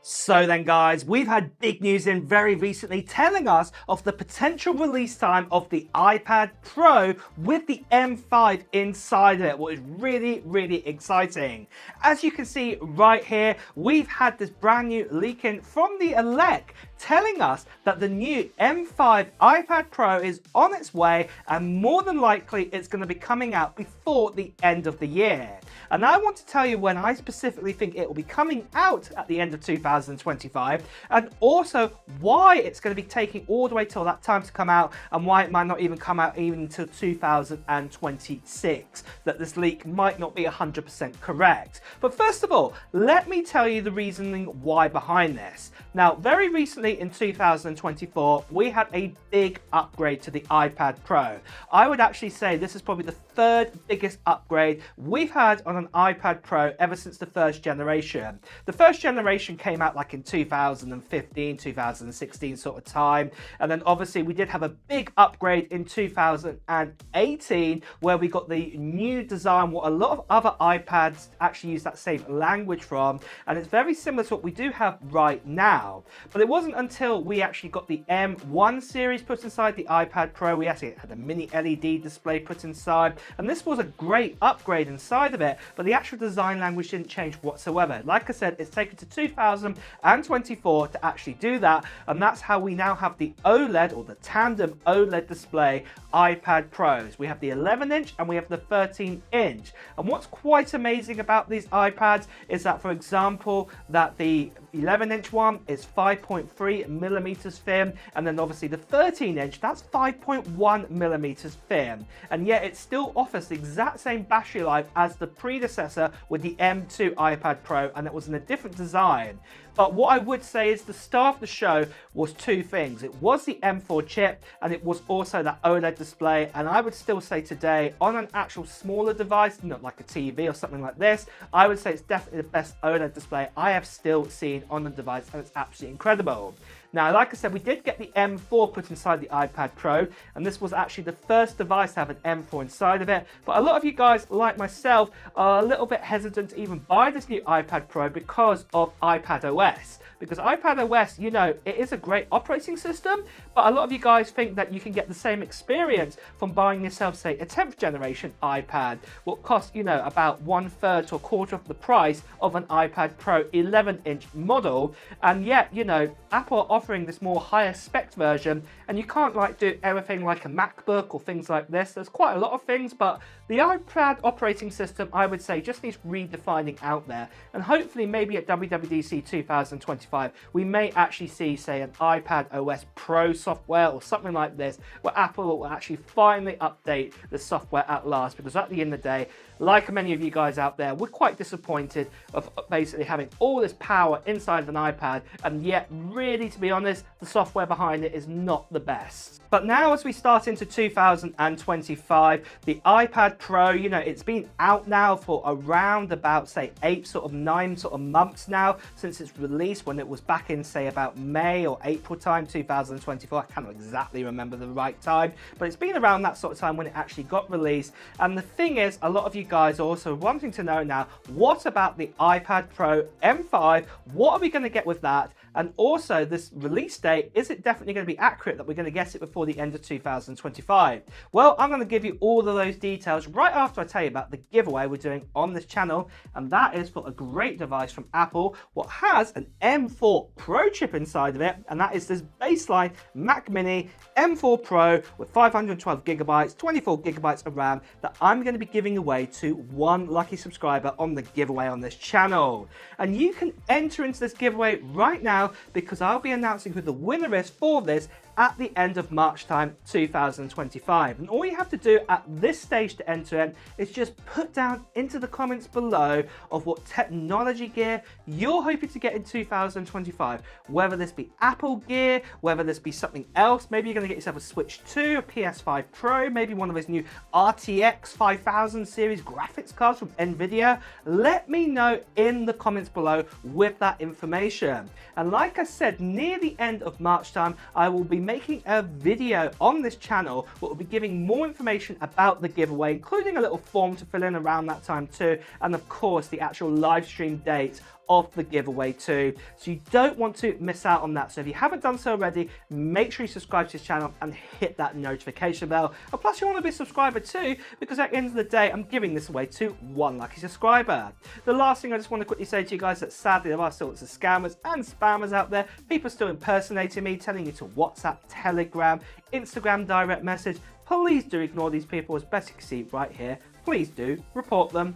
So then guys, we've had big news in very recently telling us of the potential release time of the iPad Pro with the M5 inside it, what is really exciting. As you can see right here, we've had this brand new leak in from the Elec telling us that the new M5 iPad Pro is on its way and more than likely it's going to be coming out before the end of the year. And I want to tell you when I specifically think it will be coming out at the end of 2025 and also why it's going to be taking all the way till that time to come out and why it might not even come out even until 2026, that this leak might not be 100% correct. But first of all, let me tell you the reasoning why behind this. Now, very recently in 2024, we had a big upgrade to the iPad Pro. I would actually say this is probably the third biggest upgrade we've had on an iPad Pro ever since the first generation. The first generation came out like in 2015, 2016 sort of time. And then obviously we did have a big upgrade in 2018 where we got the new design, what a lot of other iPads actually use that same language from. And it's very similar to what we do have right now. But it wasn't until we actually got the M1 series put inside the iPad Pro, we actually had a mini LED display put inside. And this was a great upgrade inside of it, but the actual design language didn't change whatsoever. Like I said, it's taken to 2024 to actually do that, and that's how we now have the OLED or the tandem OLED display iPad Pros. We have the 11-inch and we have the 13-inch. And what's quite amazing about these iPads is that, for example, that the 11-inch one is 5.3 millimeters thin, and then obviously the 13-inch, that's 5.1 millimeters thin, and yet it still offers the exact same battery life as the predecessor with the M2 iPad Pro, and it was in a different design. But what I would say is the star of the show was two things. It was the M4 chip and it was also that OLED display. And I would still say today on an actual smaller device, not like a TV or something like this, I would say it's definitely the best OLED display I have still seen on the device, and it's absolutely incredible. Now, like I said, we did get the M4 put inside the iPad Pro, and this was actually the first device to have an M4 inside of it. But a lot of you guys, like myself, are a little bit hesitant to even buy this new iPad Pro because of iPad OS. Because iPad OS, you know, it is a great operating system, but a lot of you guys think that you can get the same experience from buying yourself, say, a 10th generation iPad, what costs, you know, about 1/3 to a quarter of the price of an iPad Pro 11-inch model. And yet, you know, Apple are offering this more higher spec version, and you can't like do everything like a MacBook or things like this. There's quite a lot of things, but the iPad operating system, I would say, just needs redefining out there. And hopefully maybe at WWDC 2025, we may actually see, say, an iPad OS Pro software or something like this, where Apple will actually finally update the software at last. Because at the end of the day, like many of you guys out there, we're quite disappointed of basically having all this power inside of an iPad, and yet really, to be honest, the software behind it is not the best. But now as we start into 2025, the iPad Pro, you know, it's been out now for around about, say, 9 months now since its release, when it was back in, say, about May or April time 2024. I cannot exactly remember the right time, but it's been around that sort of time when it actually got released. And the thing is, a lot of you guys are also wanting to know now, what about the iPad Pro M5? What are we going to get with that? And also this release date, is it definitely going to be accurate that we're going to get it before the end of 2025? Well, I'm going to give you all of those details right after I tell you about the giveaway we're doing on this channel, and that is for a great device from Apple, what has an M4 Pro chip inside of it, and that is this baseline Mac Mini M4 Pro with 512 gigabytes, 24 gigabytes of RAM that I'm going to be giving away to one lucky subscriber on the giveaway on this channel. And you can enter into this giveaway right now because I'll be announcing who the winner is for this at the end of March time 2025. And all you have to do at this stage to enter in is just put down into the comments below of what technology gear you're hoping to get in 2025, whether this be Apple gear, whether this be something else. Maybe you're going to get yourself a Switch 2, a PS5 Pro, maybe one of those new RTX 5000 series graphics cards from Nvidia. Let me know in the comments below with that information. And like I said, near the end of March time, I will be making a video on this channel that will be giving more information about the giveaway, including a little form to fill in around that time too, and of course the actual live stream date of the giveaway too. So you don't want to miss out on that. So if you haven't done so already, make sure you subscribe to this channel and hit that notification bell. And plus you want to be a subscriber too, because at the end of the day, I'm giving this away to one lucky subscriber. The last thing I just want to quickly say to you guys that sadly there are still lots of scammers and spammers out there. People still impersonating me, telling you to WhatsApp, Telegram, Instagram direct message. Please do ignore these people, as best you can see right here. Please do report them.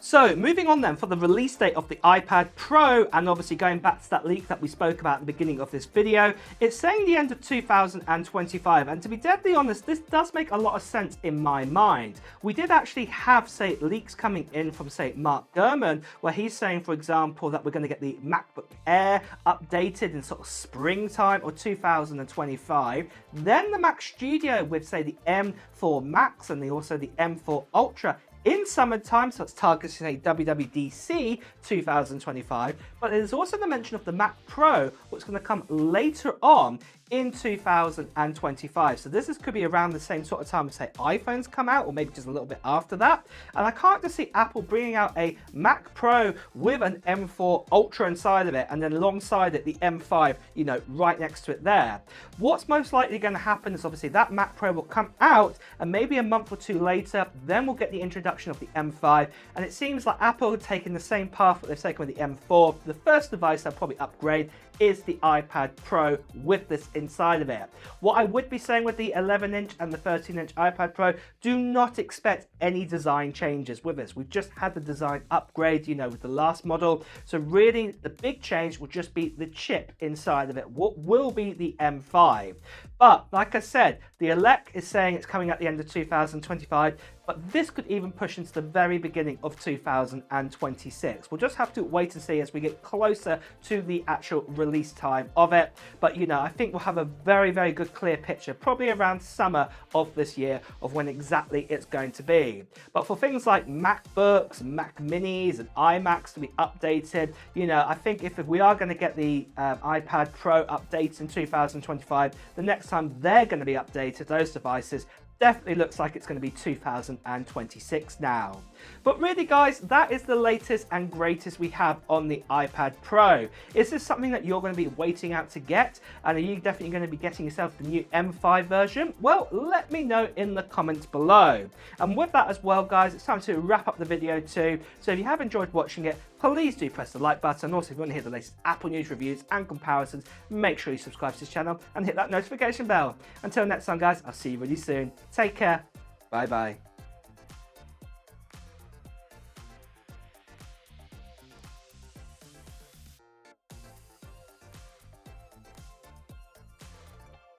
So moving on then, for the release date of the iPad Pro, and obviously going back to that leak that we spoke about at the beginning of this video, it's saying the end of 2025, and to be deadly honest, this does make a lot of sense in my mind. We did actually have, say, leaks coming in from, say, Mark Gurman, where he's saying, for example, that we're going to get the MacBook Air updated in sort of springtime or 2025, then the Mac Studio with, say, the M4 Max and also the M4 Ultra in summertime, so it's targeting, say, WWDC 2025, but there's also the mention of the Mac Pro, which is going to come later on in 2025. So this could be around the same sort of time as, say, iPhones come out, or maybe just a little bit after that. And I can't just see Apple bringing out a Mac Pro with an M4 Ultra inside of it, and then alongside it the M5, you know, right next to it there. What's most likely going to happen is obviously that Mac Pro will come out, and maybe a month or two later, then we'll get the introduction of the M5. And it seems like Apple are taking the same path that they've taken with the M4. The first device they'll probably upgrade is the iPad Pro with this inside of it. What I would be saying with the 11-inch and the 13-inch iPad Pro, do not expect any design changes with this. We've just had the design upgrade, you know, with the last model. So really the big change will just be the chip inside of it, what will be the M5. But like I said, the elect is saying it's coming at the end of 2025, but this could even push into the very beginning of 2026. We'll just have to wait and see as we get closer to the actual release time of it. But you know, I think we'll have a very, very good clear picture, probably around summer of this year, of when exactly it's going to be. But for things like MacBooks, Mac Minis and iMacs to be updated, you know, I think if we are going to get the iPad Pro updates in 2025, the next time they're going to be updated, those devices, definitely looks like it's going to be 2026 now. But really guys, that is the latest and greatest we have on the iPad Pro. Is this something that you're going to be waiting out to get? And are you definitely going to be getting yourself the new M5 version? Well, let me know in the comments below. And with that as well guys, it's time to wrap up the video too. So if you have enjoyed watching it, please do press the like button. And also if you want to hear the latest Apple news, reviews and comparisons, make sure you subscribe to this channel and hit that notification bell. Until next time guys, I'll see you really soon. Take care. Bye bye.